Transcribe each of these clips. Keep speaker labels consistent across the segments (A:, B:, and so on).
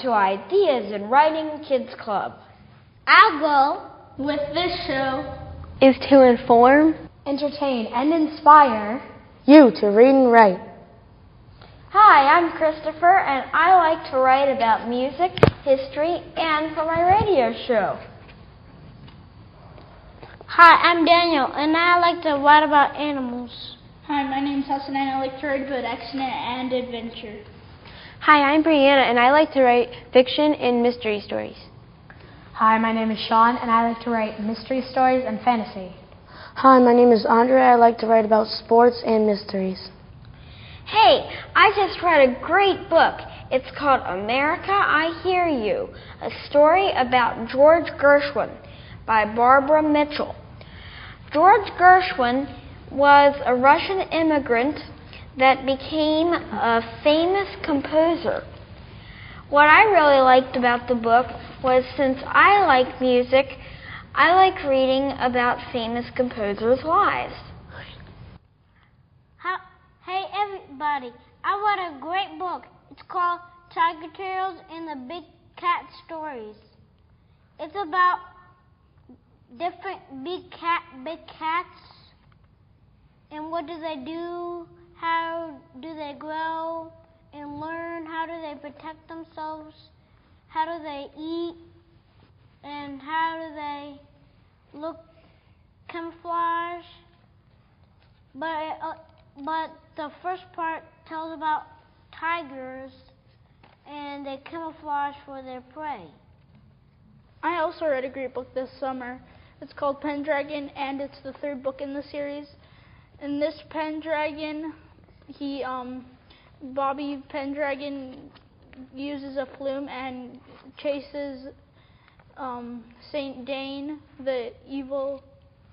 A: to Ideas in Writing Kids Club.
B: Our goal with this show
C: is to inform,
D: entertain, and inspire
C: you to read and write.
A: Hi, I'm Christopher, and I like to write about music, history, and for my radio show.
B: Hi, I'm Daniel, and I like to write about animals.
E: Hi, my name's Hassan, and I like to write about action and adventure.
C: Hi, I'm Breanna, and I like to write fiction and mystery stories.
D: Hi, my name is Sean, and I like to write mystery stories and fantasy.
C: Hi, my name is Andrei. I like to write about sports and mysteries.
A: Hey, I just read a great book. It's called America, I Hear You, a story about George Gershwin by Barbara Mitchell. George Gershwin was a Russian immigrant that became a famous composer. What I really liked about the book was, since I like music, I like reading about famous composers' lives.
B: Hey everybody, I read a great book. It's called Tiger Tales and the Big Cat Stories. It's about different big cats and what do they do, how do they grow and learn, how do they protect themselves, how do they eat, and how do they look camouflage. But the first part tells about tigers and they camouflage for their prey.
E: I also read a great book this summer. It's called Pendragon, and it's the third book in the series. In this Pendragon, Bobby Pendragon uses a flume and chases Saint Dane, the evil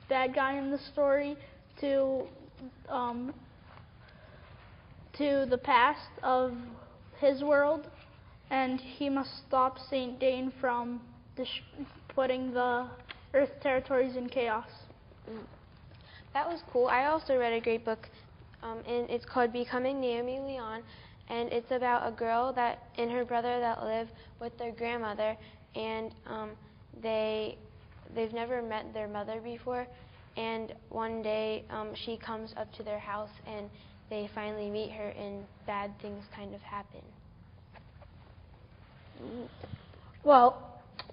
E: bad guy in the story, to the past of his world, and he must stop Saint Dane from putting the Earth territories in chaos.
C: That was cool. I also read a great book, and it's called Becoming Naomi Leon, and it's about a girl and her brother that live with their grandmother, and they've never met their mother before, and one day she comes up to their house and they finally meet her, and bad things kind of happen.
D: Well,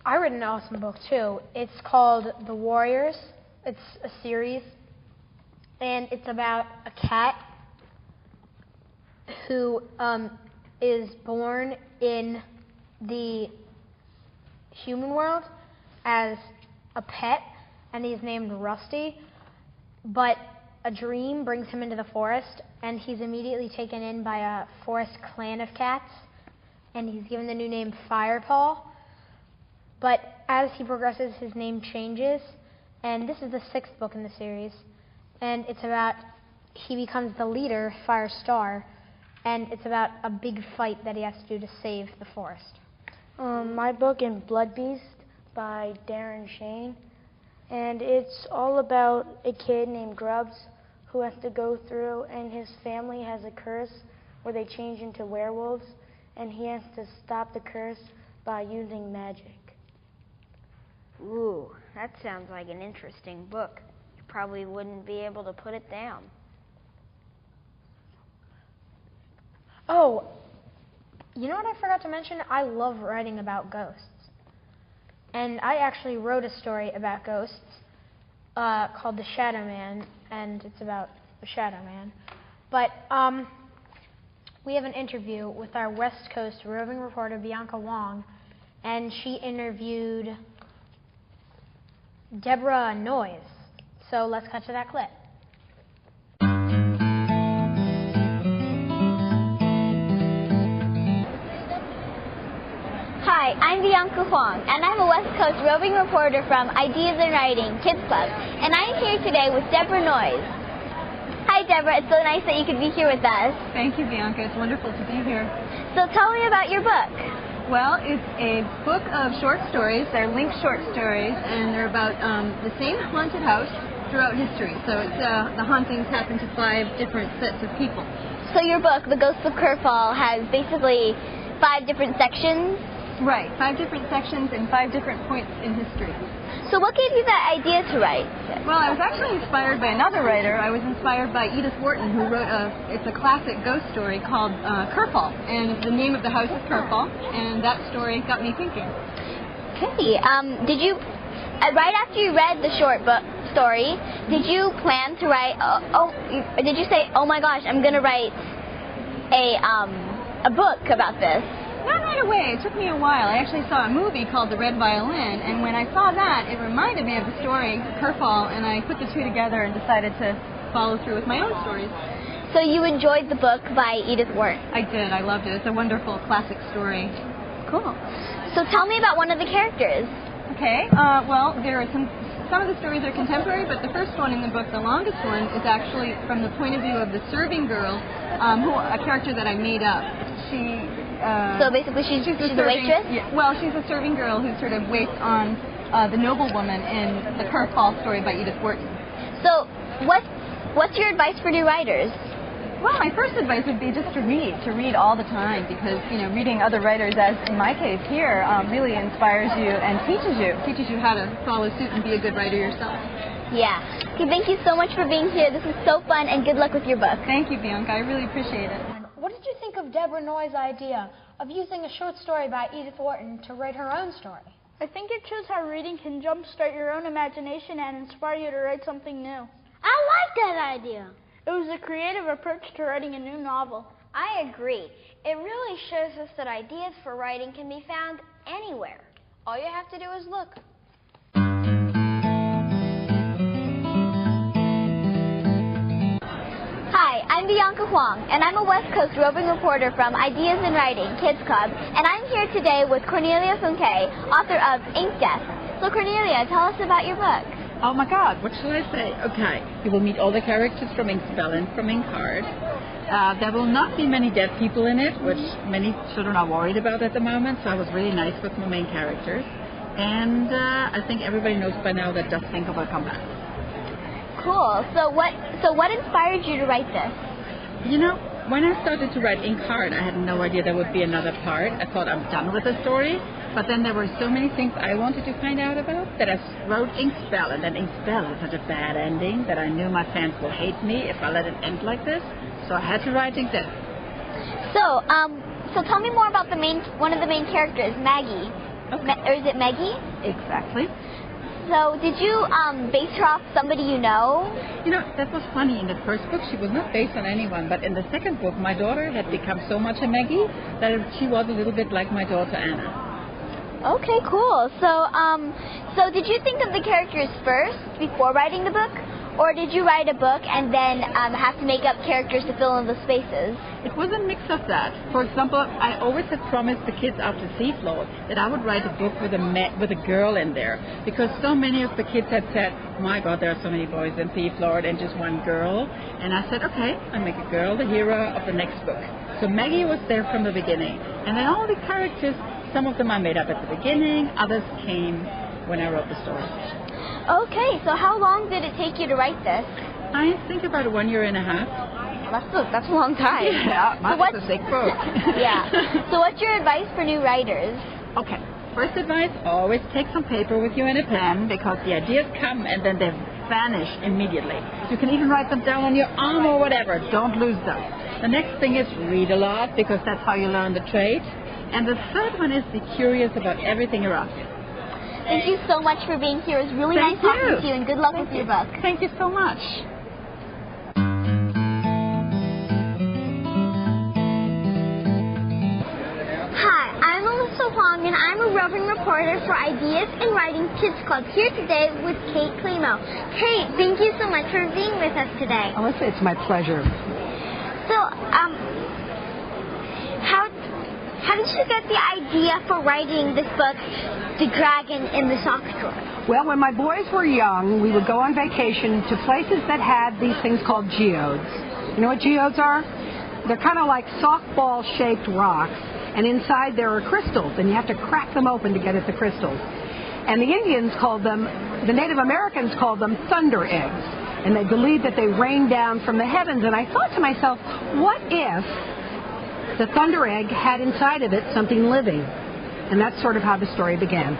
D: I read an awesome book too. It's called The Warriors. It's a series, and it's about a cat who is born in the human world as a pet, and he's named Rusty, but a dream brings him into the forest, and he's immediately taken in by a forest clan of cats, and he's given the new name Firepaw. But as he progresses, his name changes, and this is the 6th book in the series, and it's about, he becomes the leader, Firestar, and it's about a big fight that he has to do to save the forest.
C: My book in Blood Beast by Darren Shane, and it's all about a kid named Grubbs who has to go through, and his family has a curse where they change into werewolves, and he has to stop the curse by using magic.
A: Ooh, that sounds like an interesting book. You probably wouldn't be able to put it down.
D: Oh, you know what I forgot to mention? I love writing about ghosts. And I actually wrote a story about ghosts called The Shadow Man, and it's about the Shadow Man. But we have an interview with our West Coast roving reporter, Bianca Huang, and she interviewed Deborah and Noyes. So let's cut to that clip.
F: Hi, I'm Bianca Huang, and I'm a West Coast roving reporter from Ideas in Writing Kids Club, and I'm here today with Deborah Noyes. Hi, Deborah. It's so nice that you could be here with us.
G: Thank you, Bianca. It's wonderful to be here.
F: So tell me about your book.
G: Well, it's a book of short stories. They're linked short stories, and they're about the same haunted house throughout history. So it's, the hauntings happen to 5 different sets of people.
F: So your book, The Ghosts of Kerfall, has basically 5 different sections?
G: Right, 5 different sections and 5 different points in history.
F: So what gave you that idea to write?
G: Well, I was actually inspired by another writer. I was inspired by Edith Wharton, who wrote it's a classic ghost story called Kerfall, and the name of the house is Kerfall, and that story got me thinking.
F: Okay, did you, right after you read the short book story, did you plan to write, did you say, oh my gosh, I'm going to write a book about this?
G: Not right away. It took me a while. I actually saw a movie called The Red Violin, and when I saw that, it reminded me of the story Kerfall, and I put the two together and decided to follow through with my own stories.
F: So you enjoyed the book by Edith Wharton?
G: I did. I loved it. It's a wonderful classic story.
F: Cool. So tell me about one of the characters.
G: Okay. Well, there are some of the stories are contemporary, but the first one in the book, the longest one, is actually from the point of view of the serving girl, a character that I made up.
F: So basically she's the waitress?
G: Yeah, well, she's a serving girl who sort of waits on the noblewoman in the Kerfall story by Edith Wharton.
F: So what's your advice for new writers?
G: Well, my first advice would be just to read all the time, because, you know, reading other writers, as in my case here, really inspires you and teaches you how to follow suit and be a good writer yourself.
F: Yeah. Okay, thank you so much for being here. This is so fun, and good luck with your book.
G: Thank you, Bianca. I really appreciate it.
H: What did you think of Deborah Noyes' idea of using a short story by Edith Wharton to write her own story?
E: I think it shows how reading can jumpstart your own imagination and inspire you to write something new.
B: I like that idea.
E: It was a creative approach to writing a new novel.
A: I agree. It really shows us that ideas for writing can be found anywhere. All you have to do is look.
F: Hi, I'm Bianca Huang, and I'm a West Coast roving reporter from Ideas in Writing Kids Club, and I'm here today with Cornelia Funke, author of Ink Death. So Cornelia, tell us about your book.
I: Oh my God, what shall I say? Okay, you will meet all the characters from Inkspell and from Inkheart. There will not be many dead people in it, which many children are worried about at the moment, so I was really nice with my main characters. And I think everybody knows by now that Just Think will come back.
F: Cool. So what inspired you to write this?
I: You know, when I started to write Inkheart, I had no idea there would be another part. I thought I'm done with the story. But then there were so many things I wanted to find out about that I wrote Inkspell, and then Inkspell had such a bad ending that I knew my fans will hate me if I let it end like this. So I had to write Ink Death.
F: So tell me more about one of the main characters, Maggie.
I: Okay.
F: Or is it Maggie?
I: Exactly.
F: So did you base her off somebody you know?
I: You know, that was funny. In the first book, she was not based on anyone, but in the second book, my daughter had become so much a Maggie that she was a little bit like my daughter Anna.
F: Okay, cool. So did you think of the characters first before writing the book? Or did you write a book and then have to make up characters to fill in the spaces?
I: It was a mix of that. For example, I always had promised the kids after Seafloor that I would write a book with a girl in there, because so many of the kids had said, my God, there are so many boys in Seafloor and just one girl. And I said, okay, I'll make a girl the hero of the next book. So Maggie was there from the beginning. And then all the characters, some of them I made up at the beginning, others came when I wrote the story.
F: Okay, so how long did it take you to write this?
I: I think about 1.5 years.
F: That's a long time.
I: Yeah, that's a sick book.
F: Yeah. So what's your advice for new writers?
I: Okay, first advice, always take some paper with you and a pen, because the ideas come and then they vanish immediately. You can even write them down on your arm or whatever. Don't lose them. The next thing is read a lot, because that's how you learn the trade. And the third one is be curious about everything around you.
F: Thank you so much for being here. It was really nice talking to you, and good luck with your book.
I: Thank you so much.
B: Hi, I'm Alyssa Huang, and I'm a roving reporter for Ideas in Writing Kids Club, here today with Klimo. Kate, thank you so much for being with us today.
J: Alyssa, it's my pleasure.
B: So, how did you get the idea for writing this book, The Dragon in the Sock Drawer?
J: Well, when my boys were young, we would go on vacation to places that had these things called geodes. You know what geodes are? They're kind of like softball-shaped rocks, and inside there are crystals, and you have to crack them open to get at the crystals. And the Native Americans called them thunder eggs, and they believed that they rained down from the heavens. And I thought to myself, what if the thunder egg had inside of it something living? And that's sort of how the story began.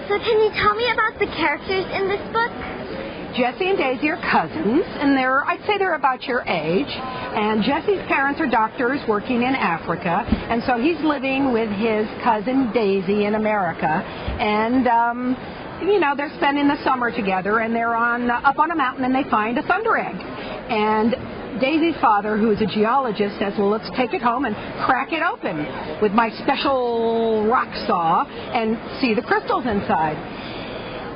F: So can you tell me about the characters in this book?
J: Jesse and Daisy are cousins, and I'd say they're about your age. And Jesse's parents are doctors working in Africa, and so he's living with his cousin Daisy in America. And they're spending the summer together, and they're up on a mountain, and they find a thunder egg. And Daisy's father, who is a geologist, says, well, let's take it home and crack it open with my special rock saw and see the crystals inside.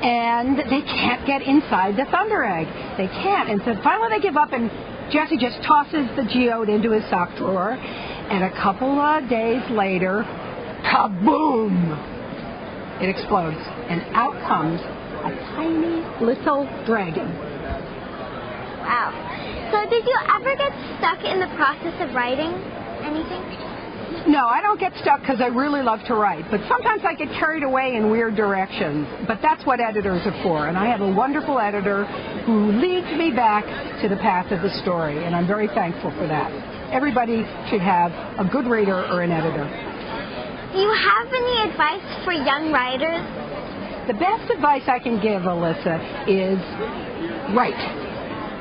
J: And they can't get inside the thunder egg. They can't. And so finally they give up, and Jesse just tosses the geode into his sock drawer. And a couple of days later, kaboom! It explodes. And out comes a tiny little dragon.
F: Wow. So did you ever get stuck in the process of writing anything?
J: No, I don't get stuck because I really love to write, but sometimes I get carried away in weird directions. But that's what editors are for, and I have a wonderful editor who leads me back to the path of the story, and I'm very thankful for that. Everybody should have a good reader or an editor.
F: Do you have any advice for young writers?
J: The best advice I can give, Alyssa, is write.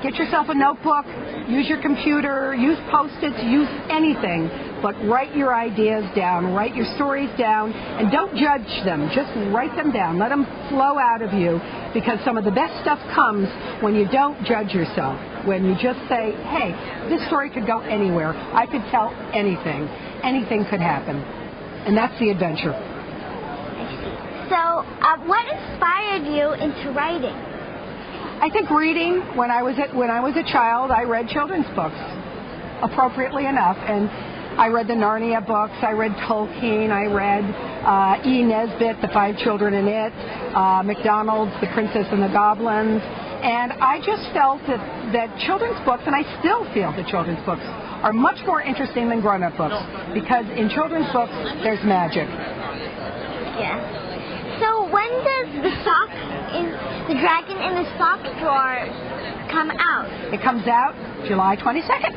J: Get yourself a notebook, use your computer, use Post-its, use anything, but write your ideas down, write your stories down, and don't judge them. Just write them down. Let them flow out of you, because some of the best stuff comes when you don't judge yourself, when you just say, hey, this story could go anywhere. I could tell anything. Anything could happen. And that's the adventure.
F: So, what inspired you into writing?
J: I think reading, when I was a child, I read children's books, appropriately enough. And I read the Narnia books, I read Tolkien, I read E. Nesbit, The Five Children in It, MacDonald's The Princess and the Goblins. And I just felt that children's books, and I still feel that children's books, are much more interesting than grown-up books, because in children's books, there's magic.
F: Yeah. So when does the dragon in the sock drawer come out?
J: It comes out July 22nd.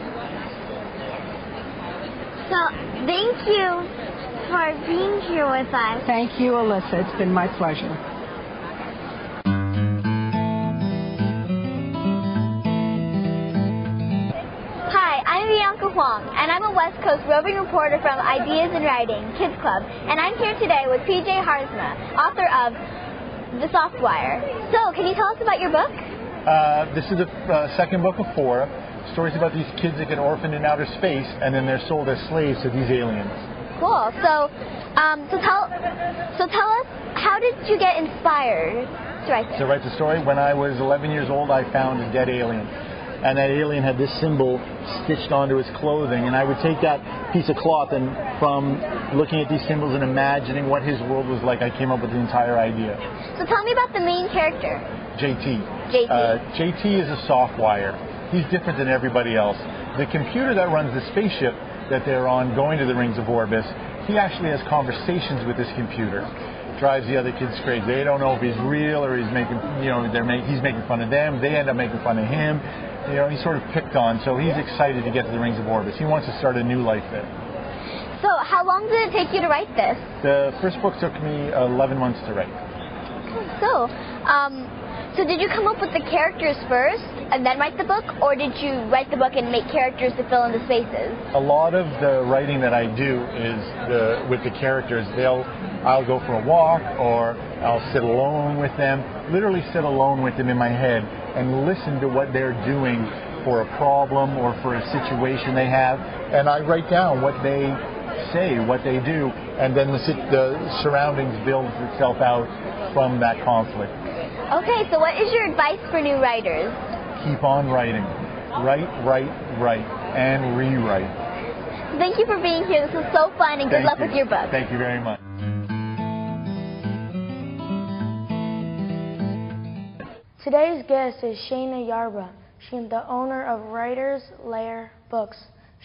F: So thank you for being here with us.
J: Thank you, Alyssa. It's been my pleasure.
F: Hi, I'm Bianca Huang, and I'm a West Coast roving reporter from Ideas in Writing Kids Club, and I'm here today with PJ Haarsma, author of The Softwire. So, can you tell us about your book?
K: This is the second book of 4. Stories about these kids that get orphaned in outer space, and then they're sold as slaves to these aliens.
F: Cool. So tell us, how did you get inspired to write this?
K: To write the story, when I was 11 years old, I found a dead alien. And that alien had this symbol stitched onto his clothing. And I would take that piece of cloth, and from looking at these symbols and imagining what his world was like, I came up with the entire idea.
F: So tell me about the main character.
K: JT.
F: JT
K: is a softwire. He's different than everybody else. The computer that runs the spaceship that they're on going to the Rings of Orbis, he actually has conversations with this computer. Drives the other kids crazy. They don't know if he's real or he's making, he's making fun of them. They end up making fun of him. He's sort of picked on, so he's excited to get to the Rings of Orbis. He wants to start a new life there.
F: So how long did it take you to write this?
K: The first book took me 11 months to write.
F: So did you come up with the characters first and then write the book, or did you write the book and make characters to fill in the spaces?
K: A lot of the writing that I do is with the characters. I'll go for a walk, or I'll sit alone with them, literally sit alone with them in my head and listen to what they're doing for a problem or for a situation they have, and I write down what they say, what they do, and then the surroundings builds itself out from that conflict.
F: Okay, so what is your advice for new writers?
K: Keep on writing. Write, and rewrite.
F: Thank you for being here. This was so fun, and good luck with your book.
K: Thank you very much.
C: Today's guest is Shayna Yarborough. She's the owner of Writer's Lair Books.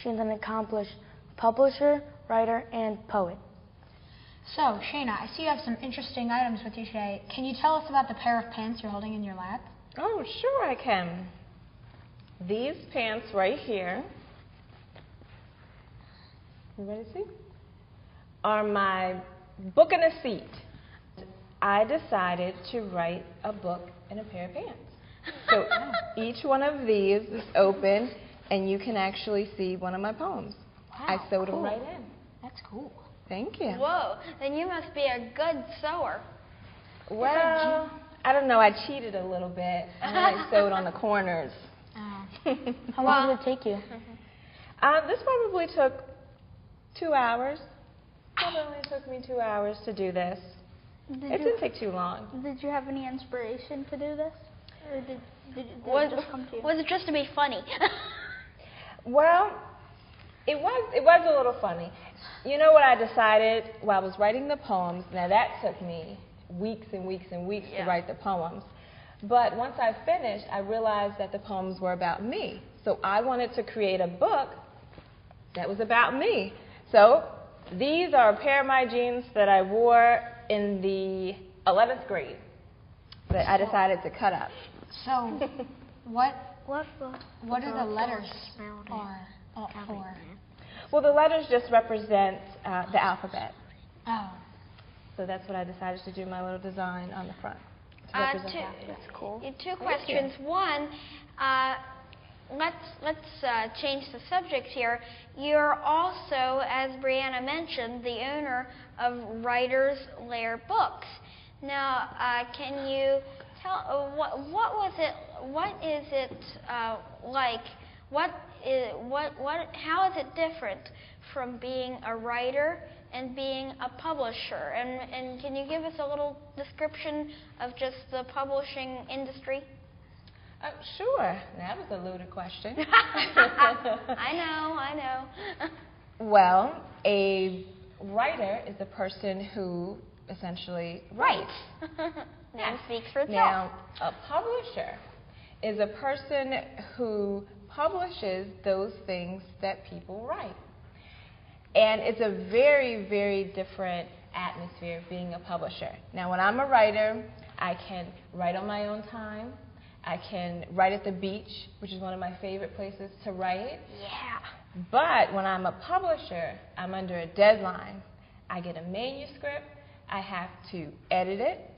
C: She's an accomplished publisher, writer, and poet.
H: So, Shayna, I see you have some interesting items with you today. Can you tell us about the pair of pants you're holding in your lap?
L: Oh, sure I can. These pants right here, everybody see? on my book in a seat, I decided to write a book in a pair of pants. So each one of these is open, and you can actually see one of my poems.
H: Wow,
L: I sewed
H: cool.
L: them right in.
H: That's cool.
L: Thank you.
A: Whoa, then you must be a good sewer.
L: Well, I don't know. I cheated a little bit. I sewed on the corners.
C: How long did it take you?
L: This probably took 2 hours. Probably only took me 2 hours to do this. It didn't take too long.
E: Did you have any inspiration to do this? Or did it just come to you?
A: Was it just to be funny?
L: Well, it was a little funny. You know what I decided while I was writing the poems? Now that took me weeks and weeks and weeks to write the poems. But once I finished, I realized that the poems were about me. So I wanted to create a book that was about me. So these are a pair of my jeans that I wore in the 11th grade that I decided to cut up.
H: So, what are the letters for?
L: Well, the letters just represent the alphabet.
H: Oh.
L: So that's what I decided to do, my little design on the front. To represent the alphabet.
A: That's cool. Two questions. One, let's change the subject here. You're also, as Breanna mentioned, the owner of Writer's Lair Books. Now, can you tell what was it? What is it like? How is it different from being a writer and being a publisher? And can you give us a little description of just the publishing industry?
L: Sure. That was a loaded question.
A: I know.
L: Well, a writer is a person who essentially writes.
A: Name speaks for itself.
L: Now, a publisher is a person who publishes those things that people write. And it's a very, very different atmosphere being a publisher. Now, when I'm a writer, I can write on my own time. I can write at the beach, which is one of my favorite places to write.
A: Yeah.
L: But when I'm a publisher, I'm under a deadline. I get a manuscript, I have to edit it,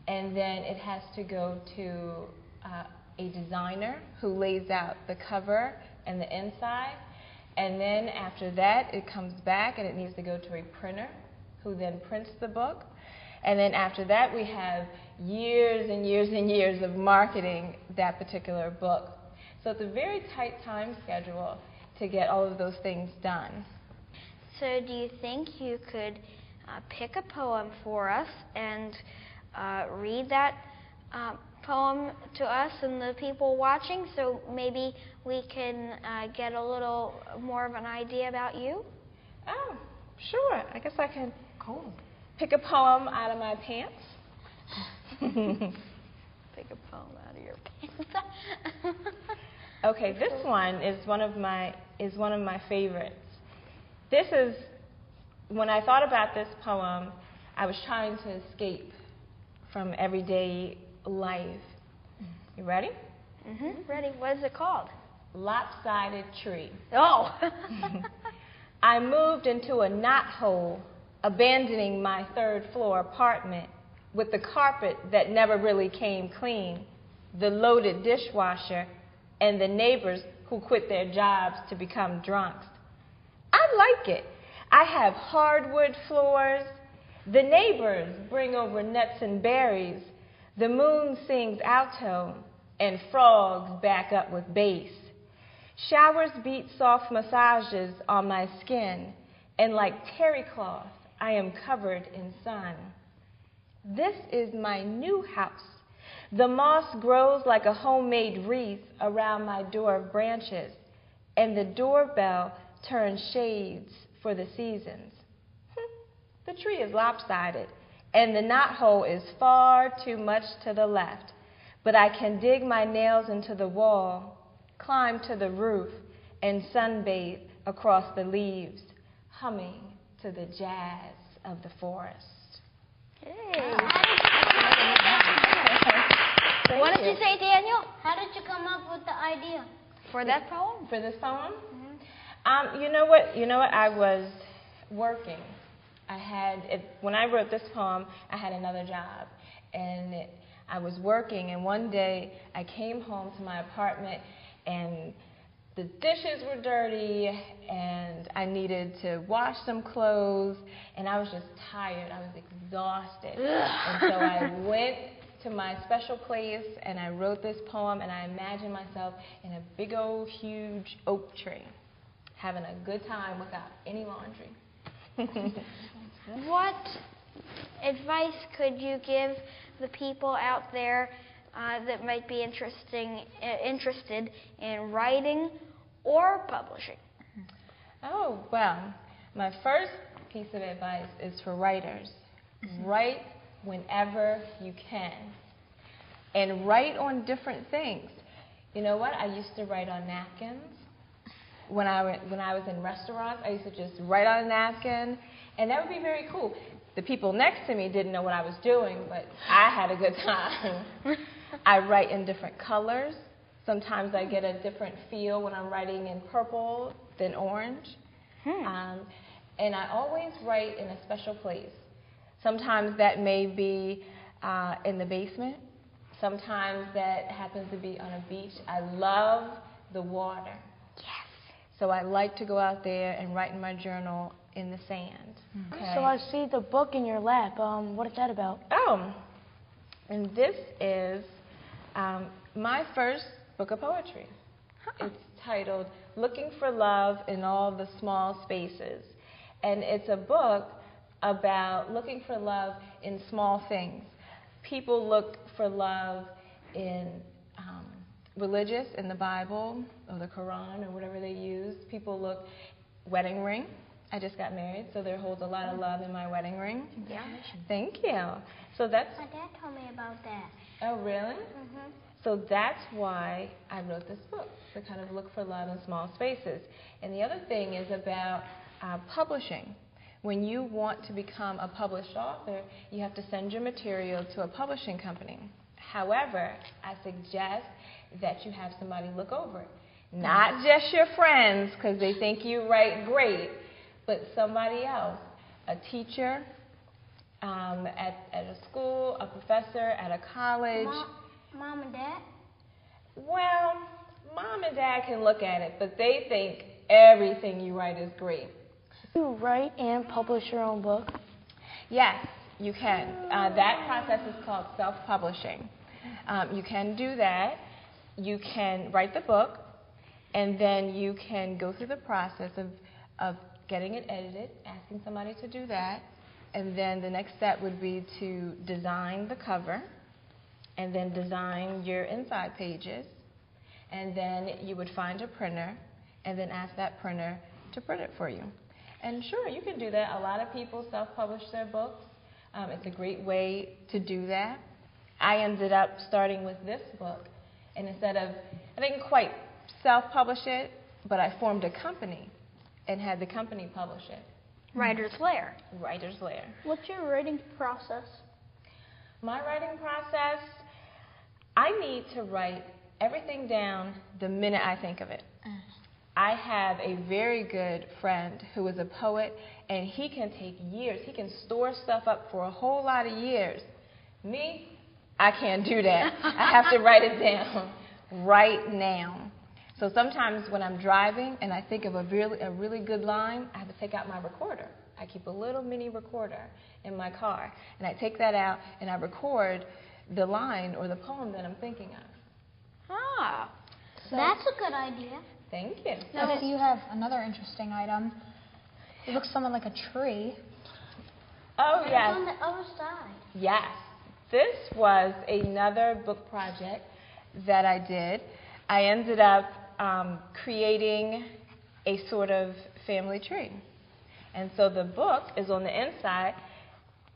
L: and then it has to go to a designer who lays out the cover and the inside. And then after that, it comes back and it needs to go to a printer who then prints the book. And then after that, we have years and years and years of marketing that particular book. So it's a very tight time schedule to get all of those things done.
A: So do you think you could pick a poem for us and read that poem to us and the people watching, so maybe we can get a little more of an idea about you?
L: Oh, sure. I guess I can pick a poem out of my pants.
A: Pick a poem out of your pants.
L: Okay, this one is one of my favorites. This is, when I thought about this poem, I was trying to escape from everyday life. You ready?
A: Mm-hmm. Ready. What is it called?
L: Lopsided Tree.
A: Oh.
L: I moved into a knothole, abandoning my third-floor apartment with the carpet that never really came clean, the loaded dishwasher, and the neighbors who quit their jobs to become drunks. I like it. I have hardwood floors. The neighbors bring over nuts and berries. The moon sings alto, and frogs back up with bass. Showers beat soft massages on my skin, and like terry cloth, I am covered in sun. This is my new house. The moss grows like a homemade wreath around my door of branches, and the doorbell turns shades for the seasons. The tree is lopsided, and the knothole is far too much to the left, but I can dig my nails into the wall, climb to the roof, and sunbathe across the leaves, humming to the jazz of the forest.
A: Hey. What did you say, Daniel?
B: How did you come up with the idea?
A: For that poem?
L: For this poem? Mm-hmm. You know what? I was working, when I wrote this poem, I had another job, and I was working, and one day I came home to my apartment, and the dishes were dirty, and I needed to wash some clothes, and I was just tired. I was exhausted. And so I went to my special place, and I wrote this poem, and I imagined myself in a big old huge oak tree, having a good time without any laundry.
A: What advice could you give the people out there that might be interested in writing or publishing?
L: Oh, well, my first piece of advice is for writers. Write whenever you can. And write on different things. You know what? I used to write on napkins. When I was in restaurants, I used to just write on a napkin, and that would be very cool. The people next to me didn't know what I was doing, but I had a good time. I write in different colors. Sometimes I get a different feel when I'm writing in purple than orange. And I always write in a special place. Sometimes that may be in the basement. Sometimes that happens to be on a beach. I love the water. Yes. So I like to go out there and write in my journal in the sand. Okay.
C: So I see the book in your lap. What is that about?
L: Oh, and this is my first book of poetry. It's titled Looking for Love in All the Small Spaces. And it's a book about looking for love in small things. People look for love in religious, in the Bible, or the Quran, or whatever they use. People look, wedding ring. I just got married, so there holds a lot of love in my wedding ring. Yeah. Thank you. So that's...
B: My dad told me about that.
L: Oh, really? Mm-hmm. So that's why I wrote this book, to kind of look for love in small spaces. And the other thing is about publishing. When you want to become a published author, you have to send your material to a publishing company. However, I suggest that you have somebody look over it. Not just your friends, because they think you write great, but somebody else, a teacher at a school, a professor at a college.
B: Mom and Dad?
L: Well, Mom and Dad can look at it, but they think everything you write is great.
C: Do you write and publish your own book?
L: Yes, you can. That process is called self-publishing. You can do that. You can write the book, and then you can go through the process of getting it edited, asking somebody to do that, and then the next step would be to design the cover, and then design your inside pages, and then you would find a printer, and then ask that printer to print it for you. And sure, you can do that. A lot of people self-publish their books. It's a great way to do that. I ended up starting with this book, and instead of, I didn't quite self-publish it, but I formed a company and had the company publish it.
A: Writer's Lair.
L: Writer's Lair.
E: What's your writing process?
L: My writing process, I need to write everything down the minute I think of it. I have a very good friend who is a poet, and he can take years. He can store stuff up for a whole lot of years. Me, I can't do that. I have to write it down right now. So sometimes when I'm driving and I think of a really good line, I have to take out my recorder. I keep a little mini recorder in my car, and I take that out and I record the line or the poem that I'm thinking of.
A: Ah,
B: so that's a good idea.
L: Thank you.
H: Now, you have another interesting item. It looks somewhat like a tree.
L: Oh, yes.
B: It's on the other side.
L: Yes. This was another book project that I did. I ended up creating a sort of family tree. And so the book is on the inside,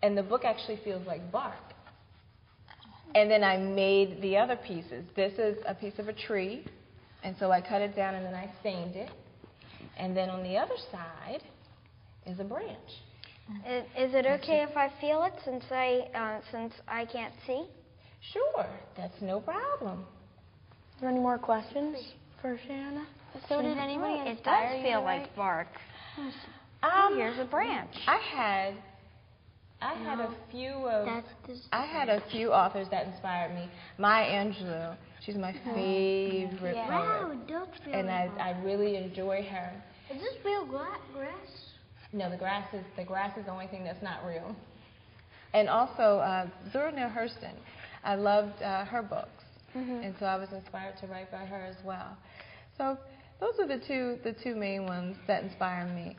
L: and the book actually feels like bark. And then I made the other pieces. This is a piece of a tree, and so I cut it down and then I stained it. And then on the other side is a branch.
A: Is it okay if I feel it since I can't see?
L: Sure, that's no problem.
C: Are there any more questions for Shayna?
B: So did anybody
A: It does feel like bark. Here's a branch.
L: I had a few authors that inspired me. Maya Angelou, she's my favorite poet, and I really enjoy her.
B: Is this real grass?
L: No, the grass is the only thing that's not real. And also Zora Neale Hurston, I loved her books, and so I was inspired to write by her as well. So those are the two main ones that inspire me.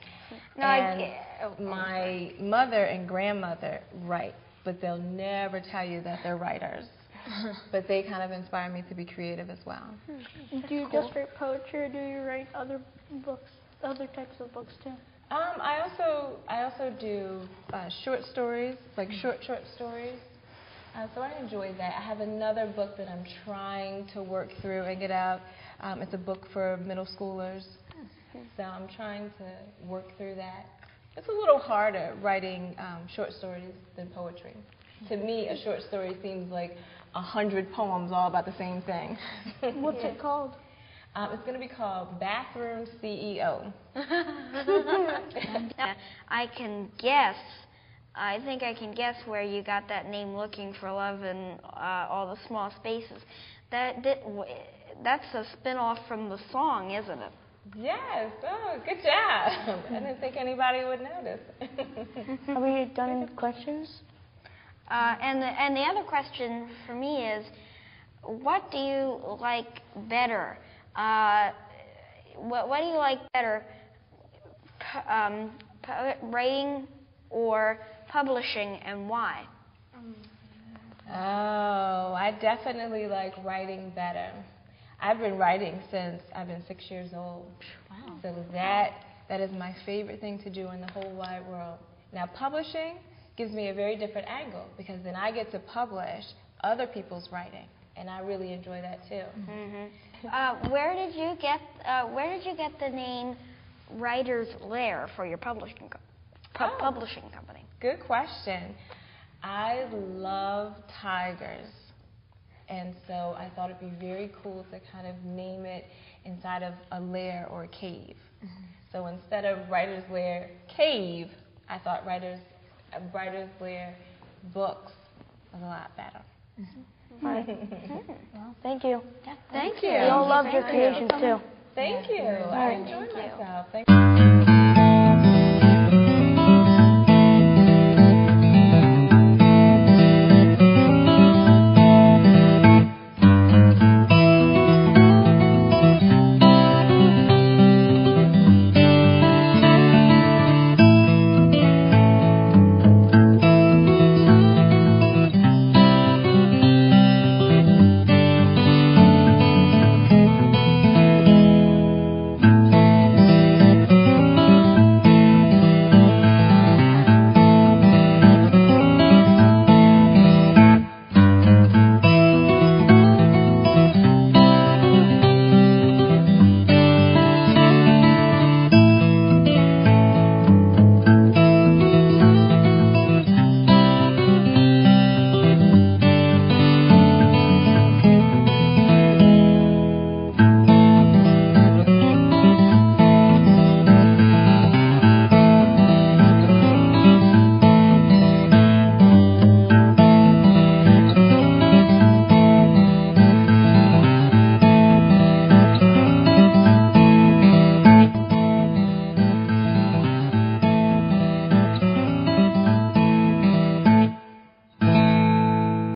L: And my mother and grandmother write, but they'll never tell you that they're writers. But they kind of inspire me to be creative as well.
E: Do you just write poetry, or do you write other books, other types of books too?
L: I also do short stories, like short stories. So I enjoy that. I have another book that I'm trying to work through and get out. It's a book for middle schoolers. So I'm trying to work through that. It's a little harder writing short stories than poetry. To me, a short story seems like 100 poems all about the same thing.
E: What's it called?
L: It's going to be called Bathroom CEO.
A: I can guess. I think I can guess where you got that name, Looking for Love in All the Small Spaces. That's a spin-off from the song, isn't it?
L: Yes. Oh, good job. I didn't think anybody would notice.
C: Are we done with questions?
A: And the other question for me is, what do you like better? What do you like better, writing or publishing, and why?
L: Oh, I definitely like writing better. I've been writing since I've been 6 years old. Wow. So that is my favorite thing to do in the whole wide world. Now, publishing gives me a very different angle, because then I get to publish other people's writing, and I really enjoy that too.
A: Where did you get the name Writer's Lair for your publishing company?
L: Good question. I love tigers, and so I thought it'd be very cool to kind of name it inside of a lair or a cave. So instead of Writer's Lair Cave, I thought Writer's Lair Books was a lot better.
C: Well, thank you.
A: Thank you.
C: We all loved your creations too.
L: Thank you. I enjoyed myself. Thank you.